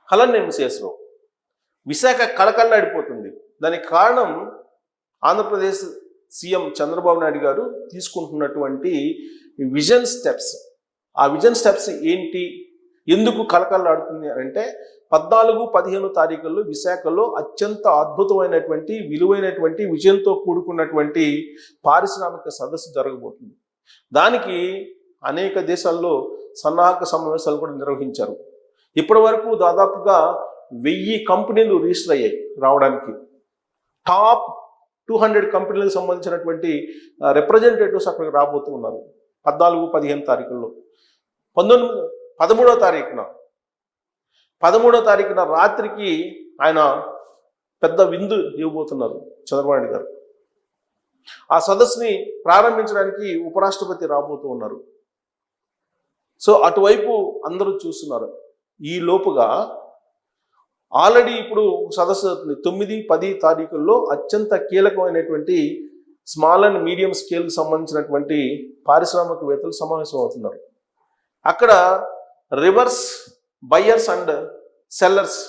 Holland ఎంసీఎస్లో Visakha కళకళలాడిపోతుంది. దానికి కారణం Andhra Pradesh CM Chandrababu Naidu గారు తీసుకుంటున్నటువంటి విజన్ స్టెప్స్. ఆ విజన్ స్టెప్స్ ఏంటి, ఎందుకు కళకళలాడుతుంది అంటే 14-15 తారీఖుల్లో విశాఖలో అత్యంత అద్భుతమైనటువంటి విలువైనటువంటి విజయంతో కూడుకున్నటువంటి పారిశ్రామిక సదస్సు జరగబోతుంది. దానికి అనేక దేశాల్లో సన్నాహక సమావేశాలు కూడా నిర్వహించారు. ఇప్పటి వరకు దాదాపుగా 1000 కంపెనీలు రిజిస్టర్ అయ్యాయి రావడానికి. టాప్ 200 కంపెనీలకు సంబంధించినటువంటి రిప్రజెంటేటివ్స్ అక్కడికి రాబోతూ ఉన్నారు 14-15 తారీఖుల్లో. 13వ తారీఖున రాత్రికి ఆయన పెద్ద విందు ఇవ్వబోతున్నారు చంద్రబాబు నాయుడు గారు. ఆ సదస్సుని ప్రారంభించడానికి ఉపరాష్ట్రపతి రాబోతూ ఉన్నారు. సో అటువైపు అందరూ చూస్తున్నారు. ఈ లోపుగా ఆల్రెడీ ఇప్పుడు సదస్సు 9-10 తారీఖుల్లో అత్యంత కీలకమైనటువంటి స్మాల్ అండ్ మీడియం స్కేల్కి సంబంధించినటువంటి పారిశ్రామికవేత్తలు సమావేశం అవుతున్నారు. అక్కడ రివర్స్ బయ్యర్స్ అండ్ సెల్లర్స్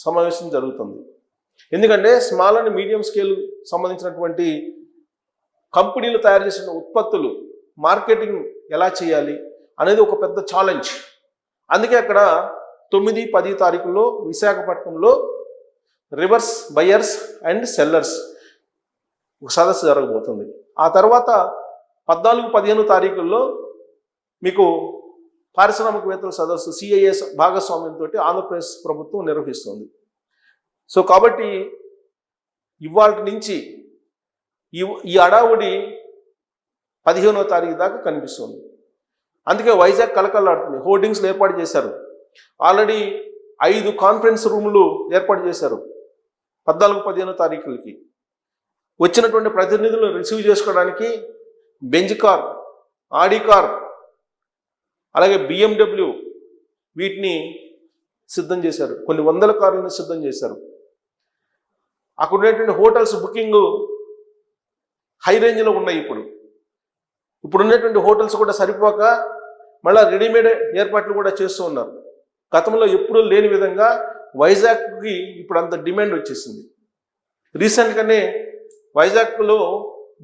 సమావేశం జరుగుతుంది. ఎందుకంటే స్మాల్ అండ్ మీడియం స్కేల్ సంబంధించినటువంటి కంపెనీలు తయారు చేసిన ఉత్పత్తులు మార్కెటింగ్ ఎలా చేయాలి అనేది ఒక పెద్ద ఛాలెంజ్. అందుకే అక్కడ 9-10 తారీఖుల్లో విశాఖపట్నంలో రివర్స్ బయ్యర్స్ అండ్ సెల్లర్స్ ఒక సదస్సు జరగబోతుంది. ఆ తర్వాత 14-15 తారీఖుల్లో మీకు పారిశ్రామికవేత్తల సదస్సు సిఐఎస్ భాగస్వామ్యంతో ఆంధ్రప్రదేశ్ ప్రభుత్వం నిర్వహిస్తుంది. సో కాబట్టి ఇవాళ నుంచి ఈ అడావుడి 15వ తారీఖు దాకా కనిపిస్తుంది. అందుకే వైజాగ్ కలకల్లాడుతుంది. హోర్డింగ్స్లు ఏర్పాటు చేశారు. ఆల్రెడీ 5 కాన్ఫరెన్స్ రూమ్లు ఏర్పాటు చేశారు 14-15 తారీఖులకి. వచ్చినటువంటి ప్రతినిధులు రిసీవ్ చేసుకోవడానికి బెంజ్ కార్, ఆడి కార్, అలాగే BMW వీటిని సిద్ధం చేశారు. కొన్ని వందల కార్లను సిద్ధం చేశారు. అక్కడ ఉన్నటువంటి హోటల్స్ బుకింగ్ హై రేంజ్లో ఉన్నాయి. ఇప్పుడు ఉన్నటువంటి హోటల్స్ కూడా సరిపోక మళ్ళీ రెడీమేడ్ ఏర్పాట్లు కూడా చేస్తూ ఉన్నారు. గతంలో ఎప్పుడూ లేని విధంగా వైజాగ్కి ఇప్పుడు అంత డిమాండ్ వచ్చేసింది. రీసెంట్గానే వైజాగ్లో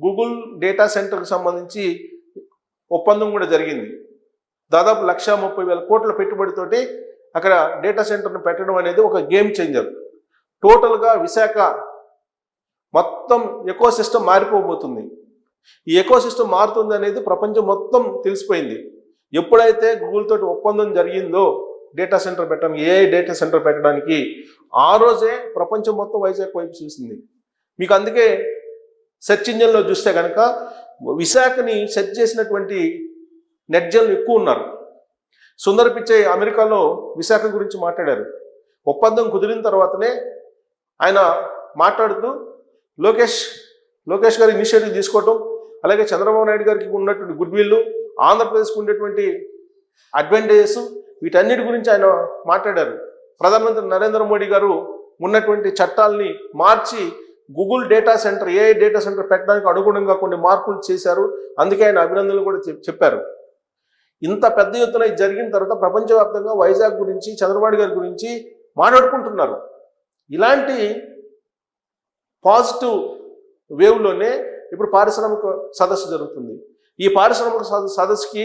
గూగుల్ డేటా సెంటర్కి సంబంధించి ఒప్పందం కూడా జరిగింది. దాదాపు 1,30,000 కోట్ల పెట్టుబడితోటి అక్కడ డేటా సెంటర్ను పెట్టడం అనేది ఒక గేమ్ చేంజర్. టోటల్గా విశాఖ మొత్తం ఎకోసిస్టమ్ మారిపోబోతుంది. ఈ ఎకోసిస్టమ్ మారుతుంది అనేది ప్రపంచం మొత్తం తెలిసిపోయింది. ఎప్పుడైతే గూగుల్ తోటి ఒప్పందం జరిగిందో డేటా సెంటర్ పెట్టడానికి, ఏఐ డేటా సెంటర్ పెట్టడానికి, ఆ రోజే ప్రపంచం మొత్తం వైజాగ్ వైపు చూసింది. మీకు అందుకే సెర్చ్ ఇంజిన్లో చూస్తే కనుక విశాఖని సెర్చ్ చేసినటువంటి నెట్జన్లు ఎక్కువ ఉన్నారు. సుందర్ పిచ్చై అమెరికాలో విశాఖ గురించి మాట్లాడారు. ఒప్పందం కుదిరిన తర్వాతనే ఆయన మాట్లాడుతూ లోకేష్ గారి ఇనిషియేటివ్ తీసుకోవటం, అలాగే చంద్రబాబు నాయుడు గారికి ఉన్నటువంటి గుడ్ విల్, ఆంధ్రప్రదేశ్కి ఉండేటువంటి అడ్వాంటేజెస్, వీటన్నిటి గురించి ఆయన మాట్లాడారు. ప్రధానమంత్రి నరేంద్ర మోడీ గారు ఉన్నటువంటి చట్టాలని మార్చి Google data centre, AI data centre పెట్టడానికి అనుగుణంగా కొన్ని మార్పులు చేశారు. అందుకే ఆయన అభినందనలు కూడా చెప్పారు. ఇంత పెద్ద ఎత్తున ఇది జరిగిన తర్వాత ప్రపంచవ్యాప్తంగా వైజాగ్ గురించి, చంద్రబాబు గారి గురించి మాట్లాడుకుంటున్నారు. ఇలాంటి పాజిటివ్ వేవ్లోనే ఇప్పుడు పారిశ్రామిక సదస్సు జరుగుతుంది. ఈ పారిశ్రామిక సదస్సుకి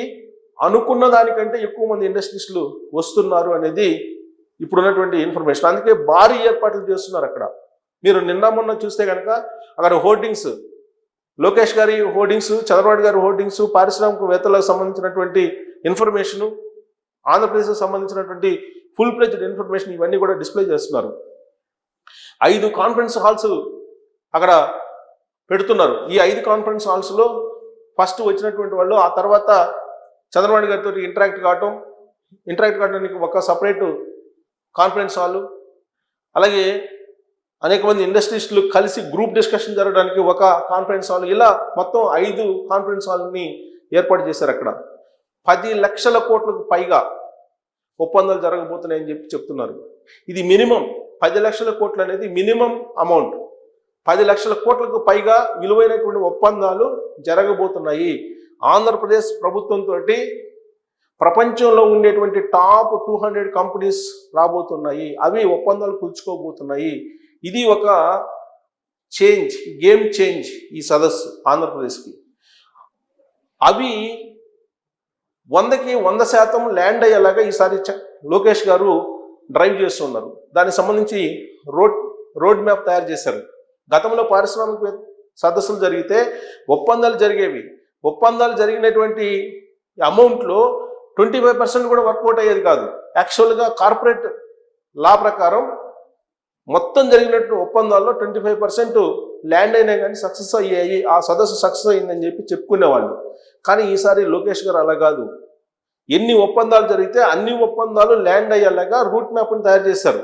అనుకున్న దానికంటే ఎక్కువ మంది ఇండస్ట్రీస్టులు వస్తున్నారు అనేది ఇప్పుడున్నటువంటి ఇన్ఫర్మేషన్. అందుకే భారీ ఏర్పాట్లు చేస్తున్నారు అక్కడ. మీరు నిన్న మొన్న చూస్తే కనుక అక్కడ హోర్డింగ్స్, లోకేష్ గారి హోర్డింగ్స్, చంద్రబాబు గారి హోర్డింగ్స్, పారిశ్రామికవేత్తలకు సంబంధించినటువంటి ఇన్ఫర్మేషను, ఆంధ్రప్రదేశ్కి సంబంధించినటువంటి ఫుల్ ప్లెజ్డ్ ఇన్ఫర్మేషన్ ఇవన్నీ కూడా డిస్ప్లే చేస్తున్నారు. 5 కాన్ఫరెన్స్ హాల్స్ అక్కడ పెడుతున్నారు. ఈ 5 కాన్ఫరెన్స్ హాల్స్లో ఫస్ట్ వచ్చినటువంటి వాళ్ళు ఆ తర్వాత చంద్రబాబు గారితో ఇంటరాక్ట్ కావడానికి ఒక సపరేటు కాన్ఫరెన్స్ హాలు, అలాగే అనేక మంది ఇండస్ట్రీస్టులు కలిసి గ్రూప్ డిస్కషన్ జరగడానికి ఒక కాన్ఫరెన్స్ హాల్, ఇలా మొత్తం 5 కాన్ఫరెన్స్ హాల్ని ఏర్పాటు చేశారు. అక్కడ 10 లక్షల కోట్లకు పైగా ఒప్పందాలు జరగబోతున్నాయని చెప్తున్నారు. ఇది మినిమం 10 లక్షల కోట్లు అనేది మినిమం అమౌంట్. 10 లక్షల కోట్లకు పైగా విలువైనటువంటి ఒప్పందాలు జరగబోతున్నాయి. ఆంధ్రప్రదేశ్ ప్రభుత్వంతో ప్రపంచంలో ఉండేటువంటి టాప్ 200 కంపెనీస్ రాబోతున్నాయి, అవి ఒప్పందాలు కుదుర్చుకోబోతున్నాయి. ఇది ఒక చేంజ్, గేమ్ చేంజ్ ఈ సదస్సు ఆంధ్రప్రదేశ్కి. అవి 100కి 100% ల్యాండ్ అయ్యేలాగా ఈసారి లోకేష్ గారు డ్రైవ్ చేస్తున్నారు. దానికి సంబంధించి రోడ్ మ్యాప్ తయారు చేశారు. గతంలో పారిశ్రామిక సదస్సులు జరిగితే ఒప్పందాలు జరిగేవి. ఒప్పందాలు జరిగినటువంటి అమౌంట్లో 25% కూడా వర్కౌట్ అయ్యేది కాదు. యాక్చువల్గా కార్పొరేట్ లా ప్రకారం మొత్తం జరిగినట్టు ఒప్పందాల్లో 25% ల్యాండ్ అయినా కానీ సక్సెస్ అయ్యాయి, ఆ సదస్సు సక్సెస్ అయిందని చెప్పి చెప్పుకునేవాళ్ళు. కానీ ఈసారి లోకేష్ గారు అలా కాదు. ఎన్ని ఒప్పందాలు జరిగితే అన్ని ఒప్పందాలు ల్యాండ్ అయ్యేలాగా రూట్ మ్యాప్ని తయారు చేశారు.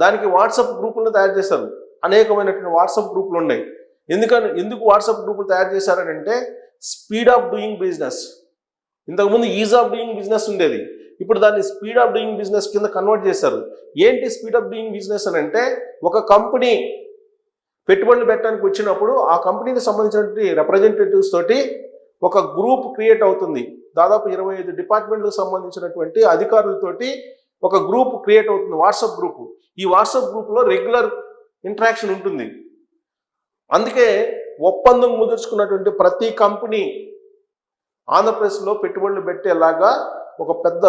దానికి వాట్సాప్ గ్రూపులను తయారు చేశారు. అనేకమైనటువంటి వాట్సాప్ గ్రూపులు ఉన్నాయి. ఎందుకు వాట్సాప్ గ్రూపులు తయారు చేశారంటే స్పీడ్ ఆఫ్ డూయింగ్ బిజినెస్. ఇంతకుముందు ఈజ్ ఆఫ్ డూయింగ్ బిజినెస్ ఉండేది, ఇప్పుడు దాన్ని స్పీడ్ ఆఫ్ డూయింగ్ బిజినెస్ కింద కన్వర్ట్ చేశారు. ఏంటి స్పీడ్ ఆఫ్ డూయింగ్ బిజినెస్ అని అంటే, ఒక కంపెనీ పెట్టుబడులు పెట్టడానికి వచ్చినప్పుడు ఆ కంపెనీకి సంబంధించినటువంటి రిప్రజెంటేటివ్స్ తోటి ఒక గ్రూప్ క్రియేట్ అవుతుంది. దాదాపు 25 డిపార్ట్మెంట్లకు సంబంధించినటువంటి అధికారులతోటి ఒక గ్రూప్ క్రియేట్ అవుతుంది, వాట్సాప్ గ్రూప్. ఈ వాట్సాప్ గ్రూప్లో రెగ్యులర్ ఇంటరాక్షన్ ఉంటుంది. అందుకే ఒప్పందం ముదుర్చుకున్నటువంటి ప్రతి కంపెనీ ఆంధ్రప్రదేశ్లో పెట్టుబడులు పెట్టేలాగా ఒక పెద్ద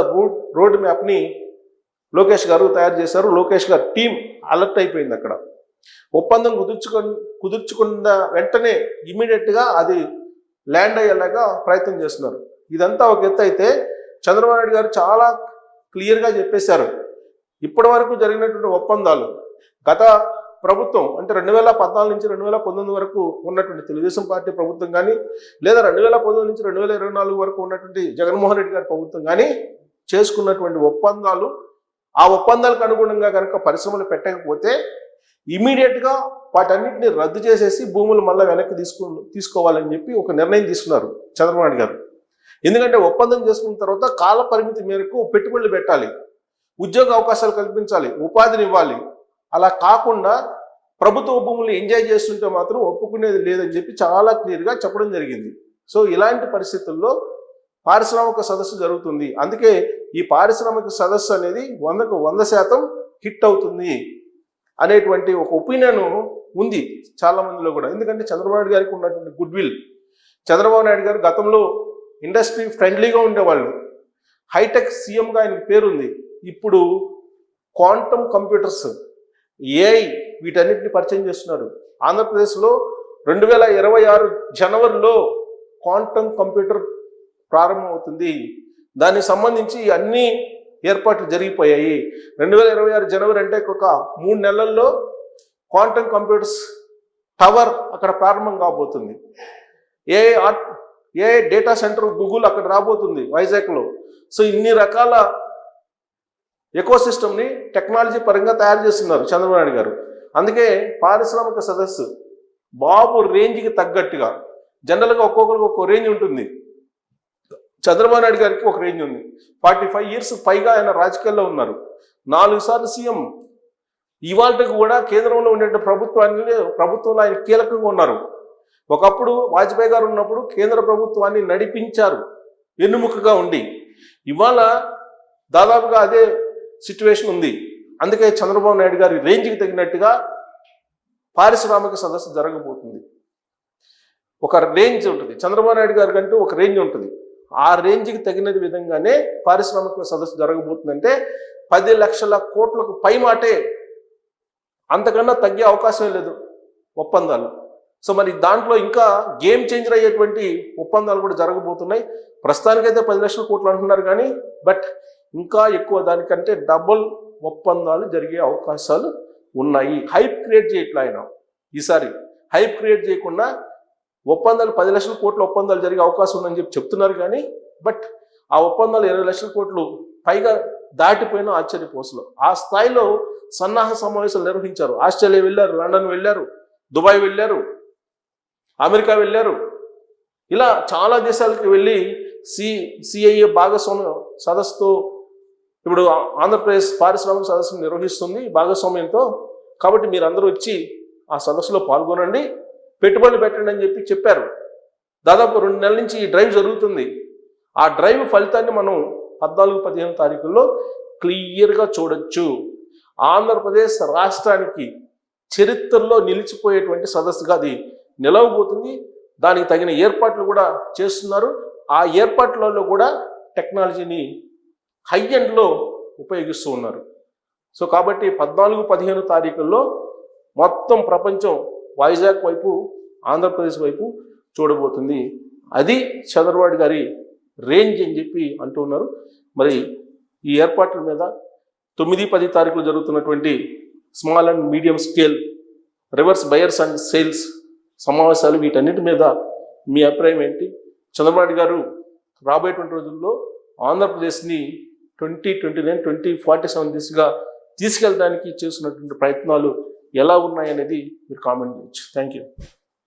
రోడ్ మ్యాప్ని లోకేష్ గారు తయారు చేశారు. లోకేష్ గారు టీం అలర్ట్ అయిపోయింది. అక్కడ ఒప్పందం కుదుర్చుకున్న వెంటనే ఇమీడియట్గా అది ల్యాండ్ అయ్యేలాగా ప్రయత్నం చేస్తున్నారు. ఇదంతా ఒక ఎత్తు అయితే, చంద్రబాబు నాయుడు గారు చాలా క్లియర్గా చెప్పేశారు. ఇప్పటి వరకు జరిగినటువంటి ఒప్పందాలు గత ప్రభుత్వం అంటే 2014 నుంచి 2019 వరకు ఉన్నటువంటి తెలుగుదేశం పార్టీ ప్రభుత్వం కానీ, లేదా 2019 నుంచి 2024 వరకు ఉన్నటువంటి జగన్మోహన్ రెడ్డి గారి ప్రభుత్వం కానీ చేసుకున్నటువంటి ఒప్పందాలు, ఆ ఒప్పందాలకు అనుగుణంగా కనుక పరిశ్రమలు పెట్టకపోతే ఇమీడియట్గా వాటన్నిటిని రద్దు చేసేసి భూములు మళ్ళీ వెనక్కి తీసుకోవాలని చెప్పి ఒక నిర్ణయం తీసుకున్నారు చంద్రబాబు నాయుడు గారు. ఎందుకంటే ఒప్పందం చేసుకున్న తర్వాత కాల పరిమితి మేరకు పెట్టుబడులు పెట్టాలి, ఉద్యోగ అవకాశాలు కల్పించాలి, ఉపాధిని ఇవ్వాలి. అలా కాకుండా ప్రభుత్వ భూములు ఎంజాయ్ చేస్తుంటే మాత్రం ఒప్పుకునేది లేదని చెప్పి చాలా క్లియర్గా చెప్పడం జరిగింది. సో ఇలాంటి పరిస్థితుల్లో పారిశ్రామిక సదస్సు జరుగుతుంది. అందుకే ఈ పారిశ్రామిక సదస్సు అనేది 100కు 100% హిట్ అవుతుంది అనేటువంటి ఒక ఒపీనియన్ ఉంది చాలా మందిలో కూడా. ఎందుకంటే చంద్రబాబు నాయుడు గారికి ఉన్నటువంటి గుడ్ విల్. చంద్రబాబు నాయుడు గారు గతంలో ఇండస్ట్రీ ఫ్రెండ్లీగా ఉండేవాళ్ళు, హైటెక్ సీఎంగా ఆయనకు పేరుంది. ఇప్పుడు క్వాంటమ్ కంప్యూటర్స్, ఏఐ వీటన్నిటిని పరిచయం చేస్తున్నారు. ఆంధ్రప్రదేశ్లో 2026 జనవరిలో క్వాంటమ్ కంప్యూటర్ ప్రారంభమవుతుంది. దానికి సంబంధించి అన్ని ఏర్పాట్లు జరిగిపోయాయి. 2026 జనవరి అంటే ఒక 3 నెలల్లో క్వాంటమ్ కంప్యూటర్స్ టవర్ అక్కడ ప్రారంభం కాబోతుంది. ఏఐ డేటా సెంటర్ గూగుల్ అక్కడ రాబోతుంది వైజాగ్లో. సో ఇన్ని రకాల ఎకోసిస్టమ్ని టెక్నాలజీ పరంగా తయారు చేస్తున్నారు చంద్రబాబు నాయుడు గారు. అందుకే పారిశ్రామిక సదస్సు బాబు రేంజ్కి తగ్గట్టుగా, జనరల్గా ఒక్కొక్కరికి ఒక్కో రేంజ్ ఉంటుంది. చంద్రబాబు నాయుడు గారికి ఒక రేంజ్ ఉంది. 45 ఇయర్స్ పైగా ఆయన రాజకీయాల్లో ఉన్నారు, 4 సార్లు సీఎం. ఇవాళకి కూడా కేంద్రంలో ఉండే ప్రభుత్వంలో ఆయన కీలకంగా ఉన్నారు. ఒకప్పుడు వాజ్పేయి గారు ఉన్నప్పుడు కేంద్ర ప్రభుత్వాన్ని నడిపించారు వెన్నుముకగా ఉండి. ఇవాళ దాదాపుగా అదే సిచ్యువేషన్ ఉంది. అందుకే చంద్రబాబు నాయుడు గారి రేంజ్కి తగినట్టుగా పారిశ్రామిక సదస్సు జరగబోతుంది. ఒక రేంజ్ ఉంటుంది, చంద్రబాబు నాయుడు గారి కంటూ ఒక రేంజ్ ఉంటుంది. ఆ రేంజ్కి తగిన విధంగానే పారిశ్రామిక సదస్సు జరగబోతుందంటే 10 లక్షల కోట్లకు పై మాటే, అంతకన్నా తగ్గే అవకాశమే లేదు ఒప్పందాలు. సో మరి దాంట్లో ఇంకా గేమ్ చేంజర్ అయ్యేటువంటి ఒప్పందాలు కూడా జరగబోతున్నాయి. ప్రస్తుతానికైతే 10 లక్షల కోట్లు అంటున్నారు కానీ, బట్ ఇంకా ఎక్కువ, దానికంటే డబుల్ ఒప్పందాలు జరిగే అవకాశాలు ఉన్నాయి. హైప్ క్రియేట్ చేయట్లా ఆయన. ఈసారి హైప్ క్రియేట్ చేయకుండా ఒప్పందాలు 10 లక్షల కోట్ల ఒప్పందాలు జరిగే అవకాశం ఉందని చెప్పి చెప్తున్నారు కానీ, బట్ ఆ ఒప్పందాలు 20 లక్షల కోట్లు పైగా దాటిపోయిన ఆశ్చర్యపోసలు. ఆ స్థాయిలో సన్నాహ సమావేశాలు నిర్వహించారు. ఆస్ట్రేలియా వెళ్ళారు, లండన్ వెళ్ళారు, దుబాయ్ వెళ్ళారు, అమెరికా వెళ్ళారు. ఇలా చాలా దేశాలకు వెళ్ళి సిఐఏ భాగస్వామ్య సదస్సుతో ఇప్పుడు ఆంధ్రప్రదేశ్ పారిశ్రామిక సదస్సును నిర్వహిస్తుంది భాగస్వామ్యంతో. కాబట్టి మీరందరూ వచ్చి ఆ సదస్సులో పాల్గొనండి, పెట్టుబడులు పెట్టండి అని చెప్పారు. దాదాపు 2 నెలల నుంచి ఈ డ్రైవ్ జరుగుతుంది. ఆ డ్రైవ్ ఫలితాన్ని మనం 14-15 తారీఖుల్లో క్లియర్గా చూడొచ్చు. ఆంధ్రప్రదేశ్ రాష్ట్రానికి చరిత్రలో నిలిచిపోయేటువంటి సదస్సుగా అది నిలవబోతుంది. దానికి తగిన ఏర్పాట్లు కూడా చేస్తున్నారు. ఆ ఏర్పాట్లలో కూడా టెక్నాలజీని హై ఎండ్లో ఉపయోగిస్తూ ఉన్నారు. సో కాబట్టి 14-15 తారీఖుల్లో మొత్తం ప్రపంచం వైజాగ్ వైపు, ఆంధ్రప్రదేశ్ వైపు చూడబోతుంది. అది చంద్రబాబు గారి రేంజ్ అని చెప్పి అంటూ ఉన్నారు. మరి ఈ ఏర్పాట్ల మీద 9-10 తారీఖులు జరుగుతున్నటువంటి small and medium scale reverse buyers and sales సమావేశాలు, వీటన్నిటి మీద మీ అభిప్రాయం ఏంటి? చంద్రబాబు గారు రాబోయేటువంటి రోజుల్లో ఆంధ్రప్రదేశ్ని 2029-2047 దిశగా తీసుకెళ్ళడానికి చేస్తున్నటువంటి ప్రయత్నాలు ఎలా ఉన్నాయనేది మీరు కామెంట్ చేయొచ్చు. Thank you.